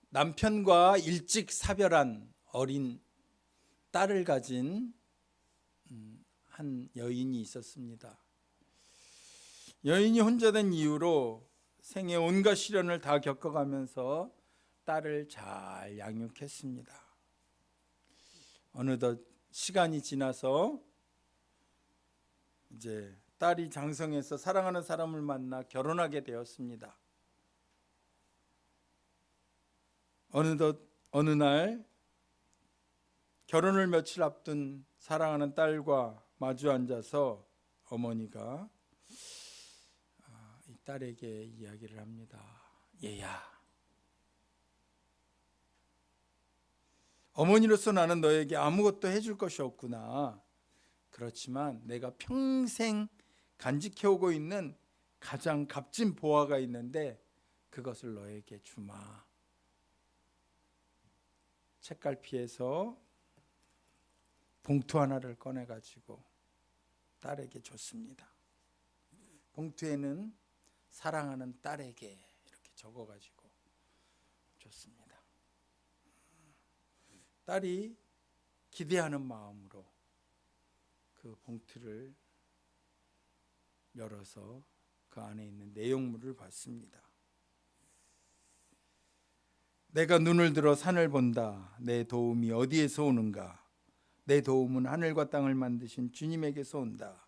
남편과 일찍 사별한 어린 딸을 가진 한 여인이 있었습니다. 여인이 혼자 된 이후로 생애 온갖 시련을 다 겪어가면서 딸을 잘 양육했습니다. 어느덧 시간이 지나서 이제 딸이 장성해서 사랑하는 사람을 만나 결혼하게 되었습니다. 어느덧 어느 날 결혼을 며칠 앞둔 사랑하는 딸과 마주 앉아서 어머니가 이 딸에게 이야기를 합니다. 얘야, 어머니로서 나는 너에게 아무것도 해줄 것이 없구나. 그렇지만 내가 평생 간직해오고 있는 가장 값진 보화가 있는데 그것을 너에게 주마. 책갈피에서 봉투 하나를 꺼내가지고 딸에게 줬습니다. 봉투에는 사랑하는 딸에게 이렇게 적어가지고 줬습니다. 딸이 기대하는 마음으로 그 봉투를 열어서 그 안에 있는 내용물을 봤습니다. 내가 눈을 들어 산을 본다. 내 도움이 어디에서 오는가? 내 도움은 하늘과 땅을 만드신 주님에게서 온다.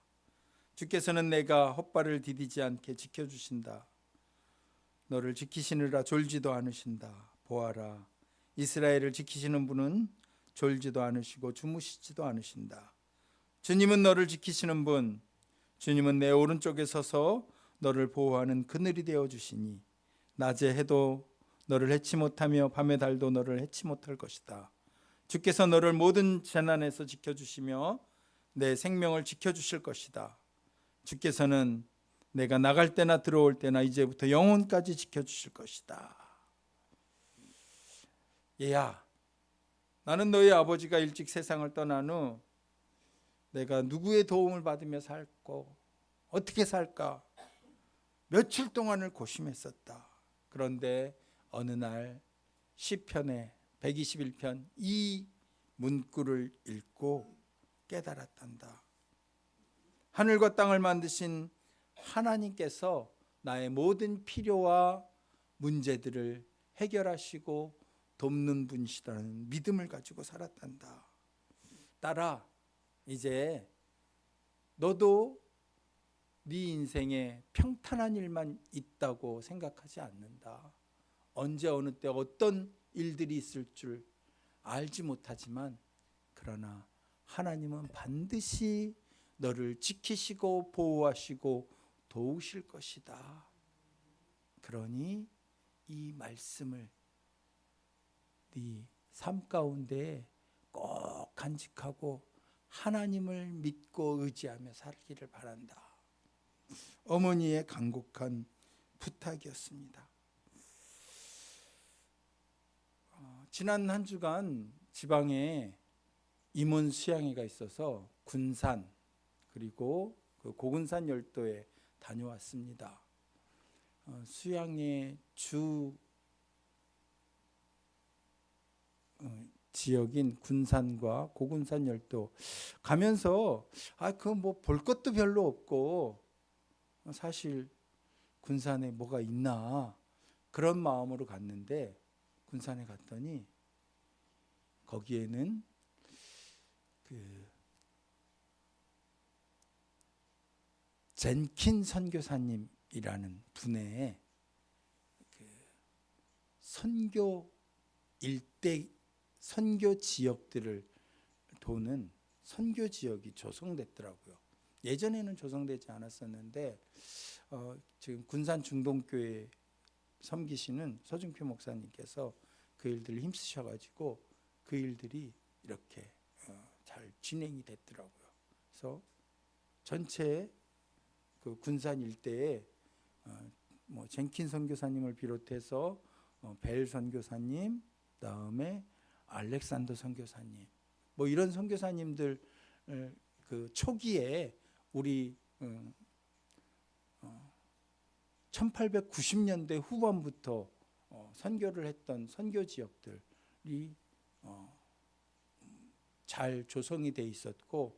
주께서는 내가 헛발을 디디지 않게 지켜주신다. 너를 지키시느라 졸지도 않으신다. 보아라, 이스라엘을 지키시는 분은 졸지도 않으시고 주무시지도 않으신다. 주님은 너를 지키시는 분, 주님은 내 오른쪽에 서서 너를 보호하는 그늘이 되어주시니 낮에 해도 너를 해치 못하며 밤의 달도 너를 해치 못할 것이다. 주께서 너를 모든 재난에서 지켜주시며 내 생명을 지켜주실 것이다. 주께서는 내가 나갈 때나 들어올 때나 이제부터 영원까지 지켜주실 것이다. 얘야, 나는 너희 아버지가 일찍 세상을 떠난 후 내가 누구의 도움을 받으며 살고 어떻게 살까 며칠 동안을 고심했었다. 그런데 어느 날 시편의 121편 이 문구를 읽고 깨달았단다. 하늘과 땅을 만드신 하나님께서 나의 모든 필요와 문제들을 해결하시고 돕는 분이시라는 믿음을 가지고 살았단다. 딸아, 이제 너도 네 인생에 평탄한 일만 있다고 생각하지 않는다. 언제 어느 때 어떤 일들이 있을 줄 알지 못하지만 그러나 하나님은 반드시 너를 지키시고 보호하시고 도우실 것이다. 그러니 이 말씀을 네 삶 가운데 꼭 간직하고 하나님을 믿고 의지하며 살기를 바란다. 어머니의 간곡한 부탁이었습니다. 지난 한 주간 지방에 임원 수양회가 있어서 군산 그리고 그 고군산 열도에 다녀왔습니다. 수양회 주 지역인 군산과 고군산 열도 가면서 그 뭐 볼 것도 별로 없고 사실 군산에 뭐가 있나 그런 마음으로 갔는데 군산에 갔더니 거기에는 그 젠킨 선교사님이라는 분의 그 선교 일대 선교 지역들을 도는 선교 지역이 조성됐더라고요. 예전에는 조성되지 않았었는데 지금 군산 중동교회 섬기시는 서중표 목사님께서 그 일들을 힘쓰셔가지고 그 일들이 이렇게 잘 진행이 됐더라고요. 그래서 전체 그 군산 일대에 뭐 젠킨 선교사님을 비롯해서 벨 선교사님, 다음에 알렉산더 선교사님, 뭐 이런 선교사님들 그 초기에 우리 1890년대 후반부터 선교를 했던 선교 지역들이 잘 조성이 돼 있었고,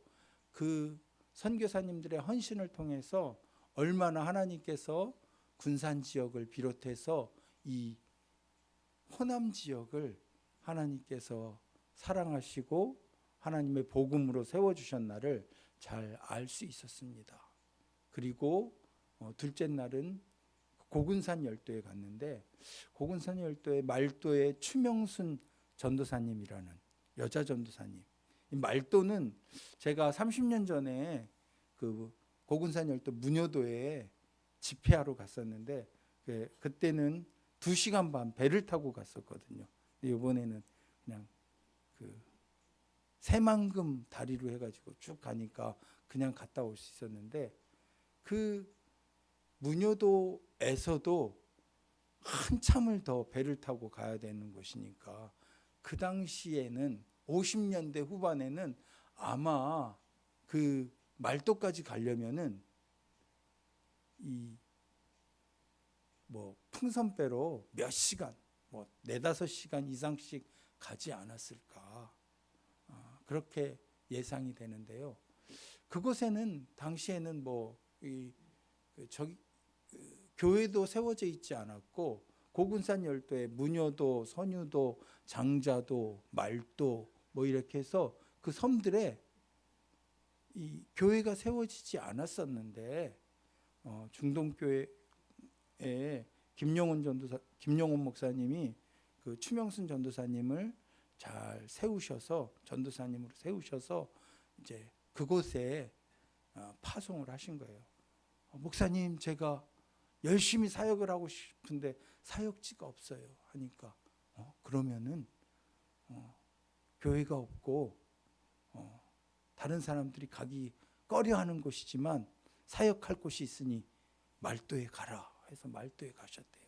그 선교사님들의 헌신을 통해서 얼마나 하나님께서 군산 지역을 비롯해서 이 호남 지역을 하나님께서 사랑하시고 하나님의 복음으로 세워주셨나를 잘 알 수 있었습니다. 그리고 둘째 날은 고군산 열도에 갔는데, 고군산 열도의 말도의 추명순 전도사님이라는 여자 전도사님, 이 말도는 제가 30년 전에 그 고군산 열도 문효도에 집회하러 갔었는데, 그때는 2시간 반 배를 타고 갔었거든요. 근데 이번에는 그냥 그 새만금 다리로 해가지고 쭉 가니까 그냥 갔다 올 수 있었는데, 그 문효도에서도 한참을 더 배를 타고 가야 되는 곳이니까, 그 당시에는 50년대 후반에는 아마 그 말도까지 가려면은 이 뭐 풍선배로 몇 시간, 뭐 4-5시간 이상씩 가지 않았을까, 그렇게 예상이 되는데요. 그곳에는 당시에는 교회도 세워져 있지 않았고, 고군산 열도에 문효도, 선유도, 장자도, 말도 이렇게 해서 그 섬들에 이 교회가 세워지지 않았었는데, 중동교회에 김용훈 목사님이 그 추명순 전도사님을 잘 세우셔서, 전도사님으로 세우셔서 이제 그곳에 파송을 하신 거예요. 목사님, 제가 열심히 사역을 하고 싶은데 사역지가 없어요 하니까, 그러면은 교회가 없고 다른 사람들이 가기 꺼려하는 곳이지만 사역할 곳이 있으니 말도에 가라 해서 말도에 가셨대요.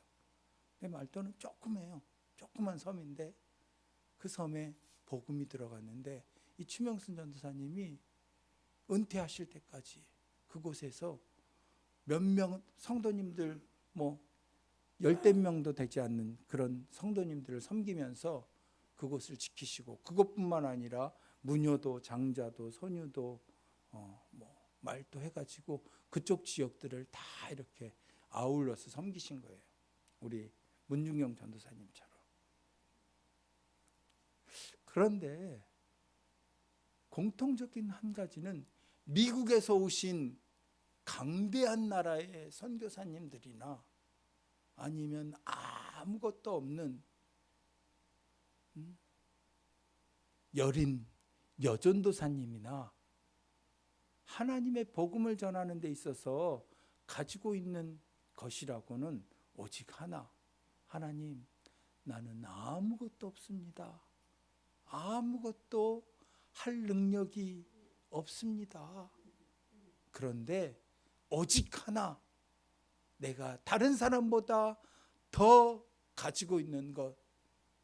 근데 말도는 조그매요. 조그만 섬인데 그 섬에 복음이 들어갔는데, 이 추명순 전도사님이 은퇴하실 때까지 그곳에서 몇 명 성도님들 10명도 되지 않는 그런 성도님들을 섬기면서 그곳을 지키시고, 그것뿐만 아니라 문효도, 장자도, 선유도, 말도 해가지고 그쪽 지역들을 다 이렇게 아울러서 섬기신 거예요. 우리 문중영 전도사님처럼. 그런데 공통적인 한 가지는 미국에서 오신 강대한 나라의 선교사님들이나 아니면 아무것도 없는 여린 여전도사님이나 하나님의 복음을 전하는 데 있어서 가지고 있는 것이라고는 오직 하나, 하나님, 나는 아무것도 없습니다. 아무것도 할 능력이 없습니다. 그런데 오직 하나, 내가 다른 사람보다 더 가지고 있는 것,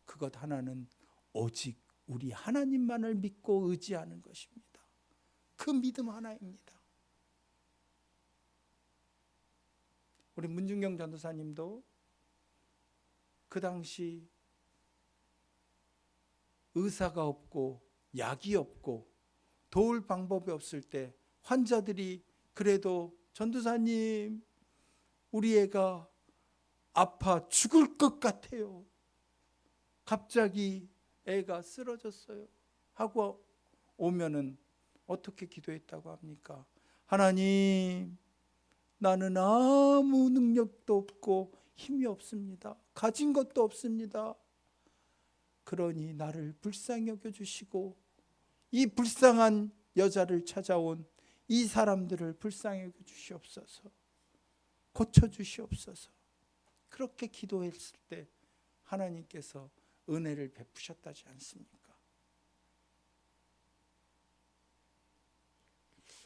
그것 하나는 오직 우리 하나님만을 믿고 의지하는 것입니다. 그 믿음 하나입니다. 우리 문중경 전도사님도 그 당시 의사가 없고 약이 없고 도울 방법이 없을 때 환자들이 그래도 전도사님, 우리 애가 아파 죽을 것 같아요, 갑자기 애가 쓰러졌어요 하고 오면은 어떻게 기도했다고 합니까? 하나님, 나는 아무 능력도 없고 힘이 없습니다. 가진 것도 없습니다. 그러니 나를 불쌍히 여겨주시고 이 불쌍한 여자를 찾아온 이 사람들을 불쌍히 여겨주시옵소서, 고쳐주시옵소서. 그렇게 기도했을 때 하나님께서 은혜를 베푸셨다지 않습니까?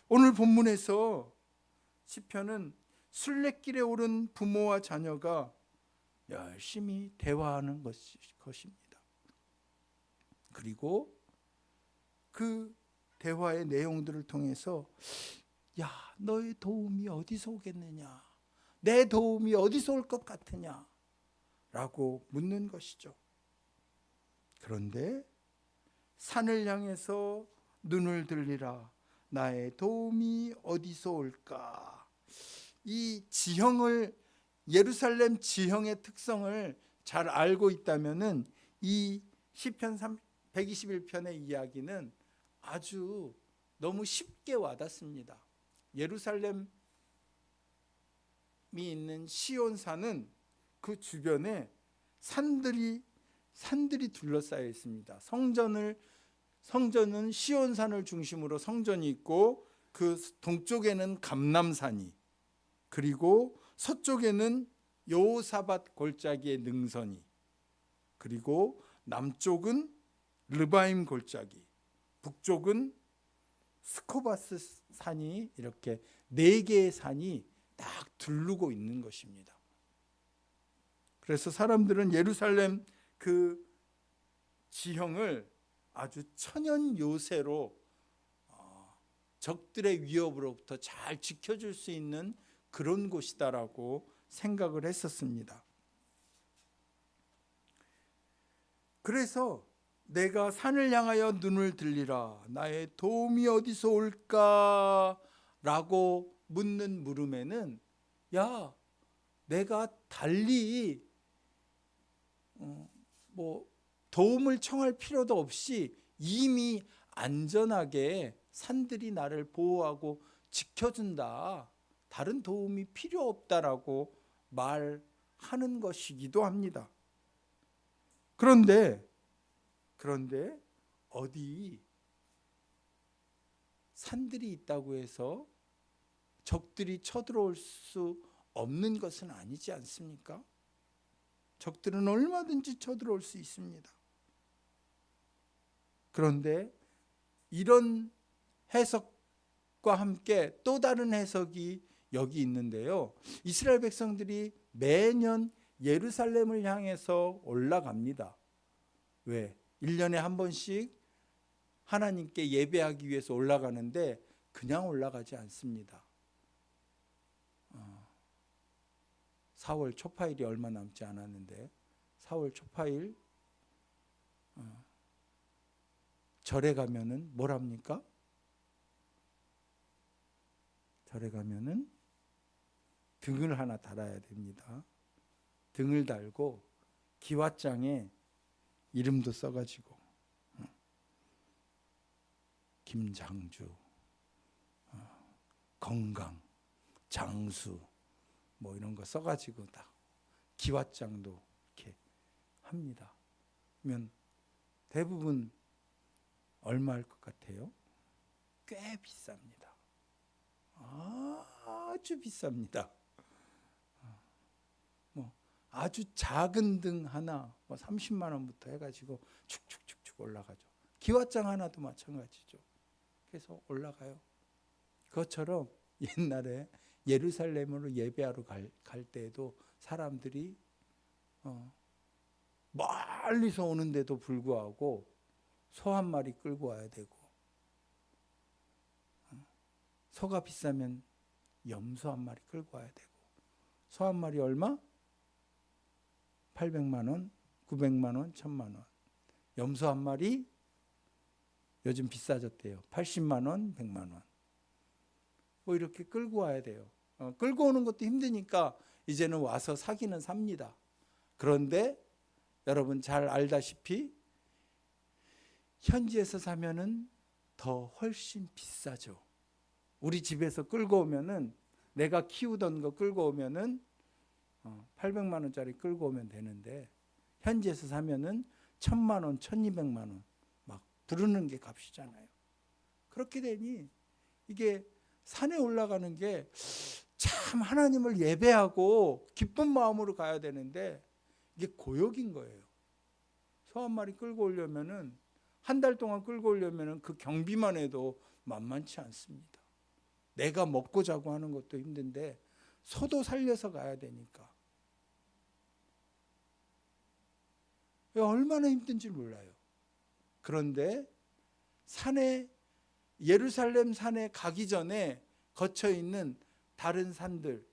오늘 본문에서 시편은 순례길에 오른 부모와 자녀가 열심히 대화하는 것입니다. 그리고 그 대화의 내용들을 통해서, 야, 너의 도움이 어디서 오겠느냐, 내 도움이 어디서 올 것 같으냐 라고 묻는 것이죠. 그런데 산을 향해서 눈을 들리라. 나의 도움이 어디서 올까? 이 지형을, 예루살렘 지형의 특성을 잘 알고 있다면은 이 시편 121편의 이야기는 아주 너무 쉽게 와닿습니다. 예루살렘이 있는 시온산은 그 주변에 산들이 둘러싸여 있습니다. 성전은 시온산을 중심으로 성전이 있고, 그 동쪽에는 감람산이, 그리고 서쪽에는 여호사밧 골짜기의 능선이, 그리고 남쪽은 르바임 골짜기, 북쪽은 스코바스 산이, 이렇게 네 개의 산이 딱 둘르고 있는 것입니다. 그래서 사람들은 예루살렘 그 지형을 아주 천연 요새로 적들의 위협으로부터 잘 지켜줄 수 있는 그런 곳이다라고 생각을 했었습니다. 그래서 내가 산을 향하여 눈을 들리라. 나의 도움이 어디서 올까? 라고 묻는 물음에는, 야, 내가 달리 도움을 청할 필요도 없이 이미 안전하게 산들이 나를 보호하고 지켜준다. 다른 도움이 필요 없다라고 말하는 것이기도 합니다. 그런데 어디 산들이 있다고 해서 적들이 쳐들어올 수 없는 것은 아니지 않습니까? 적들은 얼마든지 쳐들어올 수 있습니다. 그런데 이런 해석과 함께 또 다른 해석이 여기 있는데요. 이스라엘 백성들이 매년 예루살렘을 향해서 올라갑니다. 왜? 1년에 한 번씩 하나님께 예배하기 위해서 올라가는데 그냥 올라가지 않습니다. 4월 초파일이 얼마 남지 않았는데 4월 초파일 절에 가면은 뭘 합니까? 절에 가면은 등을 하나 달아야 됩니다. 등을 달고 기왓장에 이름도 써가지고 김장주, 건강, 장수 뭐 이런 거 써가지고 다 기왓장도 이렇게 합니다. 그러면 대부분 얼마일 것 같아요? 꽤 비쌉니다. 아주 비쌉니다. 아주 작은 등 하나 30만 원부터 해가지고 축축축축 올라가죠. 기왓장 하나도 마찬가지죠. 그래서 올라가요. 그것처럼 옛날에 예루살렘으로 예배하러 갈 때에도 사람들이 멀리서 오는데도 불구하고 소 한 마리 끌고 와야 되고, 소가 비싸면 염소 한 마리 끌고 와야 되고, 소 한 마리 얼마? 800만 원, 900만 원, 1000만 원. 염소 한 마리 요즘 비싸졌대요. 80만 원, 100만 원. 뭐 이렇게 끌고 와야 돼요. 끌고 오는 것도 힘드니까 이제는 와서 사기는 삽니다. 그런데 여러분 잘 알다시피 현지에서 사면은 더 훨씬 비싸죠. 우리 집에서 끌고 오면은, 내가 키우던 거 끌고 오면은 800만 원짜리 끌고 오면 되는데 현지에서 사면은 1000만 원, 1200만 원 막 부르는 게 값이잖아요. 그렇게 되니 이게 산에 올라가는 게 참 하나님을 예배하고 기쁜 마음으로 가야 되는데 이게 고역인 거예요. 소 한 마리 끌고 오려면은, 한 달 동안 끌고 오려면은 그 경비만 해도 만만치 않습니다. 내가 먹고 자고 하는 것도 힘든데 소도 살려서 가야 되니까 얼마나 힘든지 몰라요. 그런데 산에, 예루살렘 산에 가기 전에 거쳐 있는 다른 산들,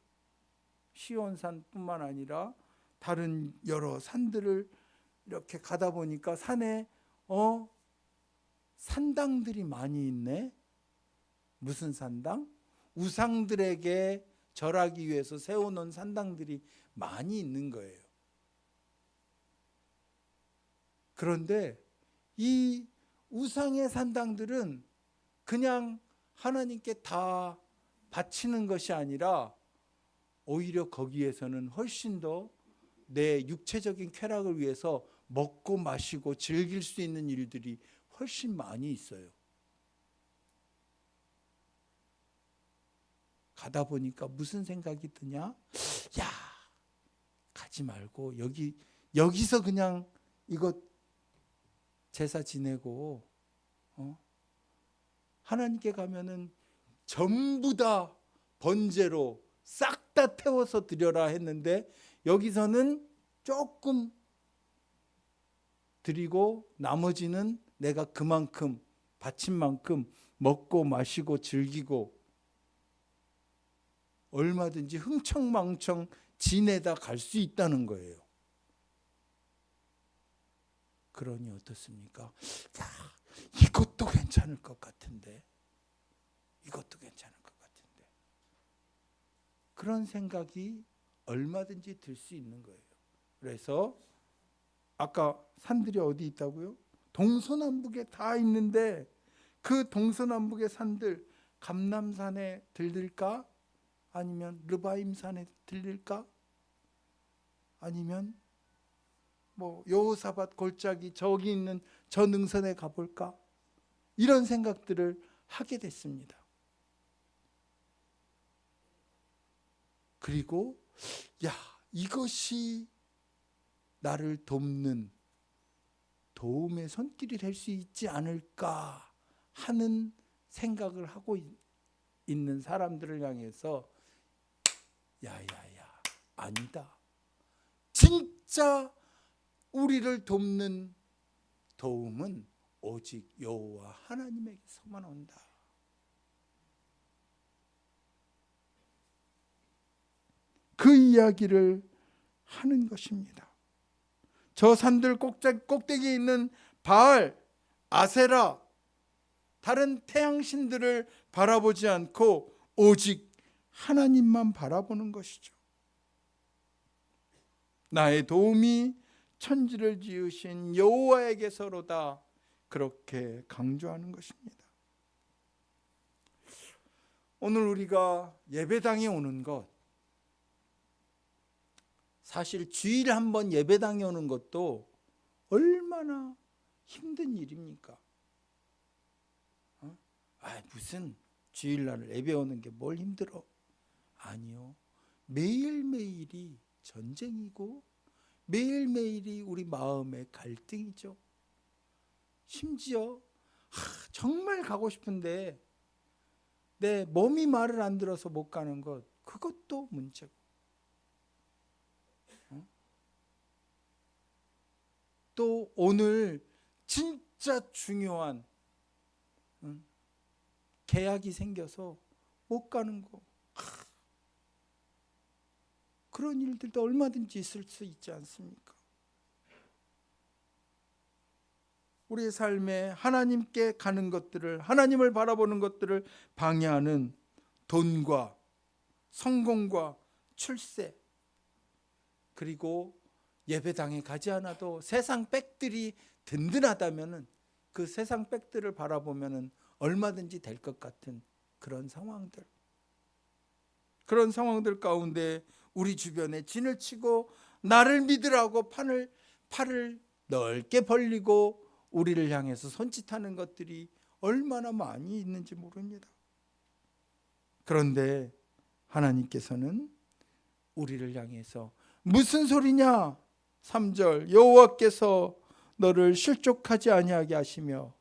시온산뿐만 아니라 다른 여러 산들을 이렇게 가다 보니까 산에 산당들이 많이 있네. 무슨 산당? 우상들에게 절하기 위해서 세워놓은 산당들이 많이 있는 거예요. 그런데 이 우상의 산당들은 그냥 하나님께 다 바치는 것이 아니라 오히려 거기에서는 훨씬 더 내 육체적인 쾌락을 위해서 먹고 마시고 즐길 수 있는 일들이 훨씬 많이 있어요. 가다 보니까 무슨 생각이 드냐? 야, 가지 말고 여기서 그냥 이것 제사 지내고 하나님께 가면은 전부 다 번제로 싹 다 태워서 드려라 했는데 여기서는 조금 드리고 나머지는 내가 그만큼 바친 만큼 먹고 마시고 즐기고 얼마든지 흥청망청 지내다 갈 수 있다는 거예요. 그러니 어떻습니까? 야, 이것도 괜찮을 것 같은데, 이것도 괜찮을 것 같은데, 그런 생각이 얼마든지 들 수 있는 거예요. 그래서 아까 산들이 어디 있다고요? 동서남북에 다 있는데 그 동서남북의 산들, 감람산에 들릴까? 아니면 르바임산에 들릴까? 아니면 여호사밧 골짜기 저기 있는 저 능선에 가볼까? 이런 생각들을 하게 됐습니다. 그리고 이것이 나를 돕는 도움의 손길이 될 수 있지 않을까 하는 생각을 하고 있는 사람들을 향해서 야야야, 아니다. 진짜 우리를 돕는 도움은 오직 여호와 하나님에게서만 온다. 그 이야기를 하는 것입니다. 저 산들 꼭대기에 있는 바알, 아세라, 다른 태양신들을 바라보지 않고 오직 하나님만 바라보는 것이죠. 나의 도움이 천지를 지으신 여호와에게서로다, 그렇게 강조하는 것입니다. 오늘 우리가 예배당에 오는 것, 사실 주일에 한 번 예배당에 오는 것도 얼마나 힘든 일입니까? 무슨 주일날 예배 오는 게 뭘 힘들어? 아니요. 매일매일이 전쟁이고 매일매일이 우리 마음의 갈등이죠. 심지어 정말 가고 싶은데 내 몸이 말을 안 들어서 못 가는 것, 그것도 문제고, 또 오늘 진짜 중요한 계약이 생겨서 못 가는 거, 그런 일들도 얼마든지 있을 수 있지 않습니까? 우리의 삶에 하나님께 가는 것들을, 하나님을 바라보는 것들을 방해하는 돈과 성공과 출세, 그리고 예배당에 가지 않아도 세상 백들이 든든하다면 그 세상 백들을 바라보면 얼마든지 될 것 같은 그런 상황들, 그런 상황들 가운데 우리 주변에 진을 치고 나를 믿으라고 팔을 넓게 벌리고 우리를 향해서 손짓하는 것들이 얼마나 많이 있는지 모릅니다. 그런데 하나님께서는 우리를 향해서 무슨 소리냐? 3절, 여호와께서 너를 실족하지 아니하게 하시며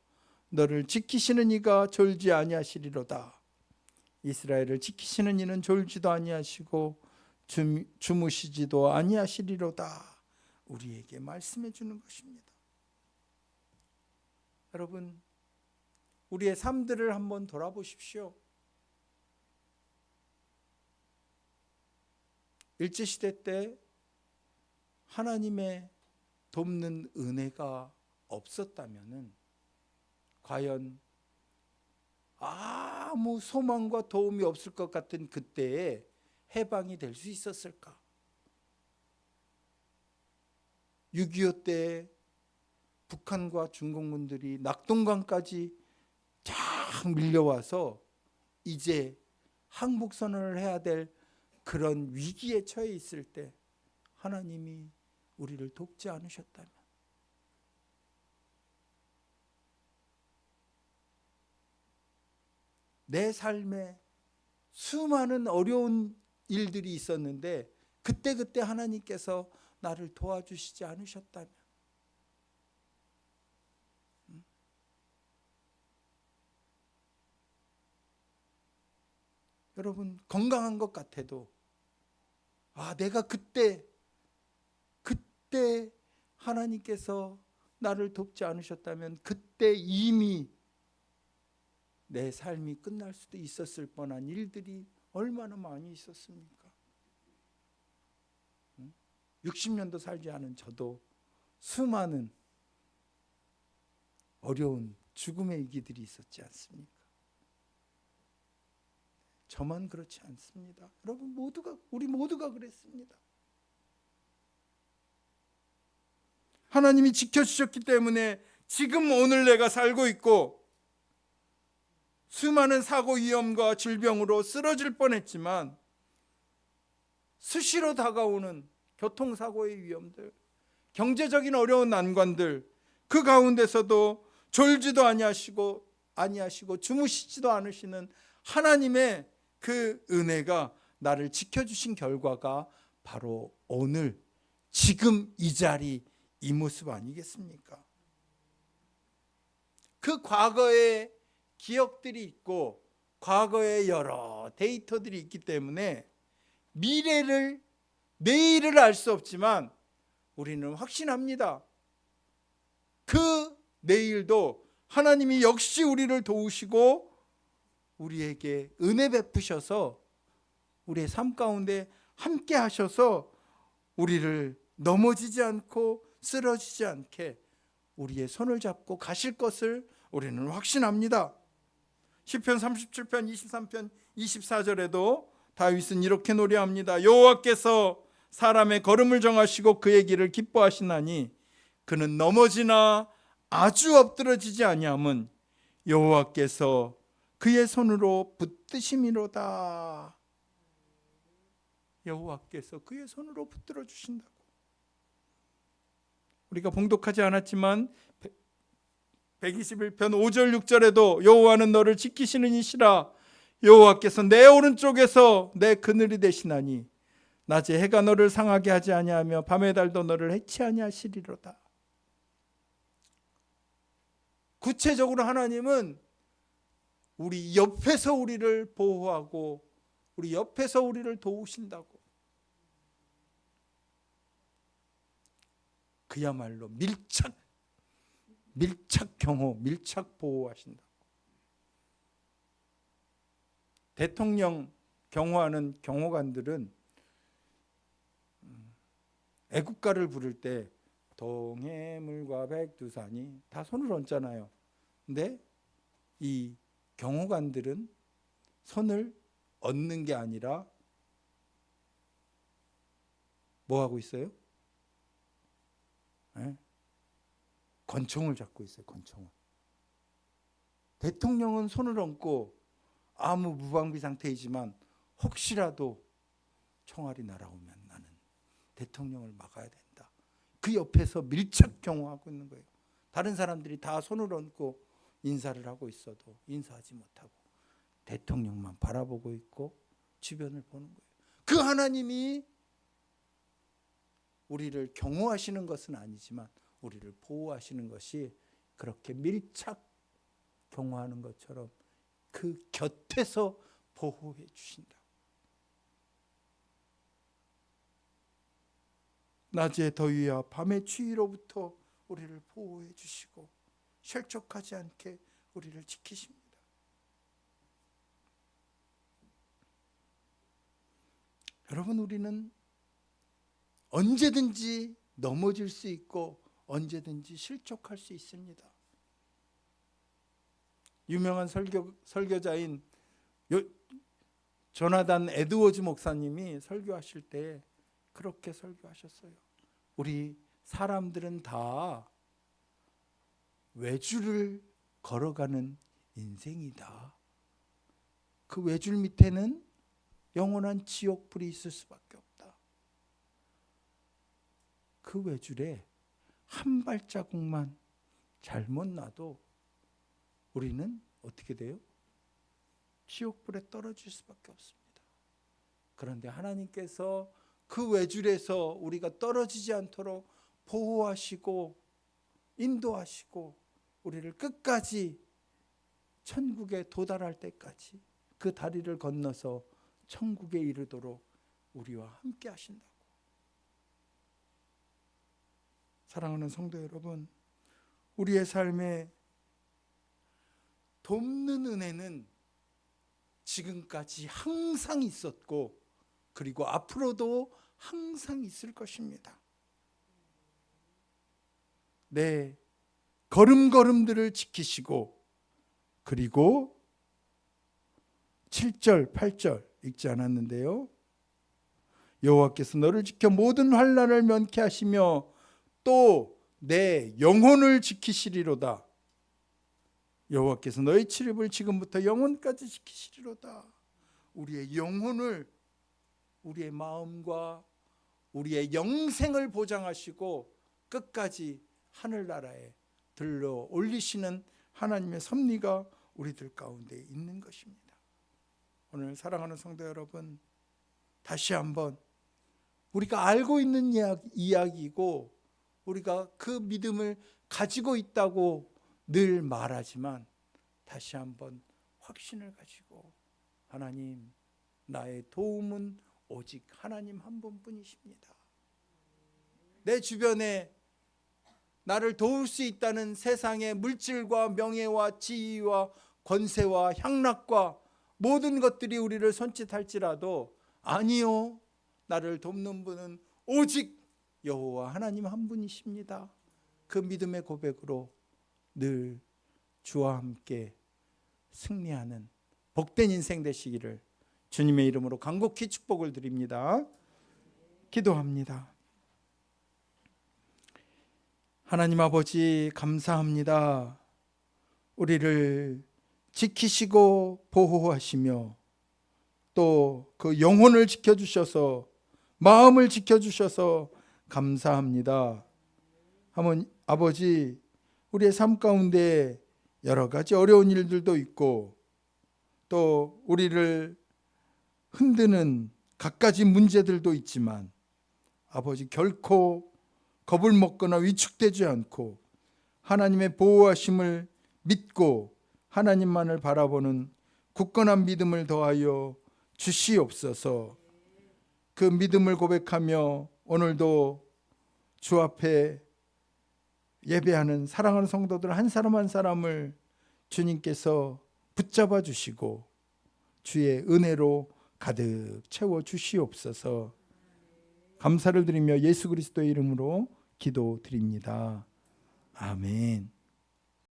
너를 지키시는 이가 졸지 아니하시리로다. 이스라엘을 지키시는 이는 졸지도 아니하시고 주무시지도 아니하시리로다. 우리에게 말씀해 주는 것입니다. 여러분, 우리의 삶들을 한번 돌아보십시오. 일제시대 때 하나님의 돕는 은혜가 없었다면은 과연 아무 소망과 도움이 없을 것 같은 그때에 해방이 될 수 있었을까? 6.25 때 북한과 중공군들이 낙동강까지 쫙 밀려와서 이제 항복선언을 해야 될 그런 위기에 처해 있을 때 하나님이 우리를 돕지 않으셨다면, 내 삶에 수많은 어려운 일들이 있었는데 그때 하나님께서 나를 도와주시지 않으셨다면, 여러분 건강한 것 같아도 내가 그때 하나님께서 나를 돕지 않으셨다면 그때 이미 내 삶이 끝날 수도 있었을 뻔한 일들이 얼마나 많이 있었습니까? 60년도 살지 않은 저도 수많은 어려운 죽음의 위기들이 있었지 않습니까? 저만 그렇지 않습니다. 여러분 우리 모두가 그랬습니다. 하나님이 지켜주셨기 때문에 지금 오늘 내가 살고 있고, 수많은 사고 위험과 질병으로 쓰러질 뻔했지만 수시로 다가오는 교통사고의 위험들, 경제적인 어려운 난관들, 그 가운데서도 졸지도 아니하시고 주무시지도 않으시는 하나님의 그 은혜가 나를 지켜주신 결과가 바로 오늘 지금 이 자리, 이 모습 아니겠습니까? 그 과거의 기억들이 있고 과거의 여러 데이터들이 있기 때문에 내일을 알 수 없지만 우리는 확신합니다. 그 내일도 하나님이 역시 우리를 도우시고 우리에게 은혜 베푸셔서 우리의 삶 가운데 함께 하셔서 우리를 넘어지지 않고 쓰러지지 않게 우리의 손을 잡고 가실 것을 우리는 확신합니다. 시편 37편 23편 24절에도 다윗은 이렇게 노래합니다. 여호와께서 사람의 걸음을 정하시고 그의 길을 기뻐하시나니 그는 넘어지나 아주 엎드러지지 아니함은 여호와께서 그의 손으로 붙드심이로다. 여호와께서 그의 손으로 붙들어 주신다고. 우리가 봉독하지 않았지만 121편 5절 6절에도 여호와는 너를 지키시는 이시라. 여호와께서 내 오른쪽에서 내 그늘이 되시나니 낮에 해가 너를 상하게 하지 아니하며 밤의 달도 너를 해치 아니하시리로다. 구체적으로 하나님은 우리 옆에서 우리를 보호하고 우리 옆에서 우리를 도우신다고. 그야말로 밀착 경호, 밀착 보호하신다. 대통령 경호하는 경호관들은 애국가를 부를 때 동해물과 백두산이 다 손을 얹잖아요. 근데 이 경호관들은 손을 얹는 게 아니라 뭐 하고 있어요? 네? 권총을 잡고 있어요. 권총을. 대통령은 손을 얹고 아무 무방비 상태이지만 혹시라도 총알이 날아오면 나는 대통령을 막아야 된다. 그 옆에서 밀착 경호하고 있는 거예요. 다른 사람들이 다 손을 얹고 인사를 하고 있어도 인사하지 못하고 대통령만 바라보고 있고 주변을 보는 거예요. 그 하나님이 우리를 경호하시는 것은 아니지만 우리를 보호하시는 것이 그렇게 밀착 경호하는 것처럼 그 곁에서 보호해 주신다. 낮의 더위와 밤의 추위로부터 우리를 보호해 주시고 실족하지 않게 우리를 지키십니다. 여러분, 우리는 언제든지 넘어질 수 있고 언제든지 실족할 수 있습니다. 유명한 설교자인 조나단 에드워즈 목사님이 설교하실 때 그렇게 설교하셨어요. 우리 사람들은 다 외줄을 걸어가는 인생이다. 그 외줄 밑에는 영원한 지옥불이 있을 수밖에 없다. 그 외줄에 한 발자국만 잘못 놔도 우리는 어떻게 돼요? 지옥불에 떨어질 수밖에 없습니다. 그런데 하나님께서 그 외줄에서 우리가 떨어지지 않도록 보호하시고 인도하시고 우리를 끝까지 천국에 도달할 때까지 그 다리를 건너서 천국에 이르도록 우리와 함께 하신다고. 사랑하는 성도 여러분, 우리의 삶에 돕는 은혜는 지금까지 항상 있었고 그리고 앞으로도 항상 있을 것입니다. 내 걸음걸음들을 지키시고 그리고 7절, 8절 읽지 않았는데요. 여호와께서 너를 지켜 모든 환난을 면케 하시며 또 내 영혼을 지키시리로다. 여호와께서 너의 출입을 지금부터 영혼까지 지키시리로다. 우리의 영혼을, 우리의 마음과 우리의 영생을 보장하시고 끝까지 하늘나라에 들러 올리시는 하나님의 섭리가 우리들 가운데 있는 것입니다. 오늘 사랑하는 성도 여러분, 다시 한번 우리가 알고 있는 이야기이고 우리가 그 믿음을 가지고 있다고 늘 말하지만 다시 한번 확신을 가지고 하나님, 나의 도움은 오직 하나님 한 분뿐이십니다. 내 주변에 나를 도울 수 있다는 세상의 물질과 명예와 지위와 권세와 향락과 모든 것들이 우리를 손짓할지라도 아니요, 나를 돕는 분은 오직 여호와 하나님 한 분이십니다. 그 믿음의 고백으로 늘 주와 함께 승리하는 복된 인생 되시기를 주님의 이름으로 간곡히 축복을 드립니다. 기도합니다. 하나님 아버지, 감사합니다. 우리를 지키시고 보호하시며 또 그 영혼을 지켜주셔서 마음을 지켜주셔서 감사합니다. 아버지, 우리의 삶 가운데 여러 가지 어려운 일들도 있고 또 우리를 흔드는 갖가지 문제들도 있지만 아버지, 결코 겁을 먹거나 위축되지 않고 하나님의 보호하심을 믿고 하나님만을 바라보는 굳건한 믿음을 더하여 주시옵소서. 그 믿음을 고백하며 오늘도 주 앞에 예배하는 사랑하는 성도들 한 사람 한 사람을 주님께서 붙잡아 주시고 주의 은혜로 가득 채워 주시옵소서. 감사를 드리며 예수 그리스도의 이름으로 기도드립니다. 아멘.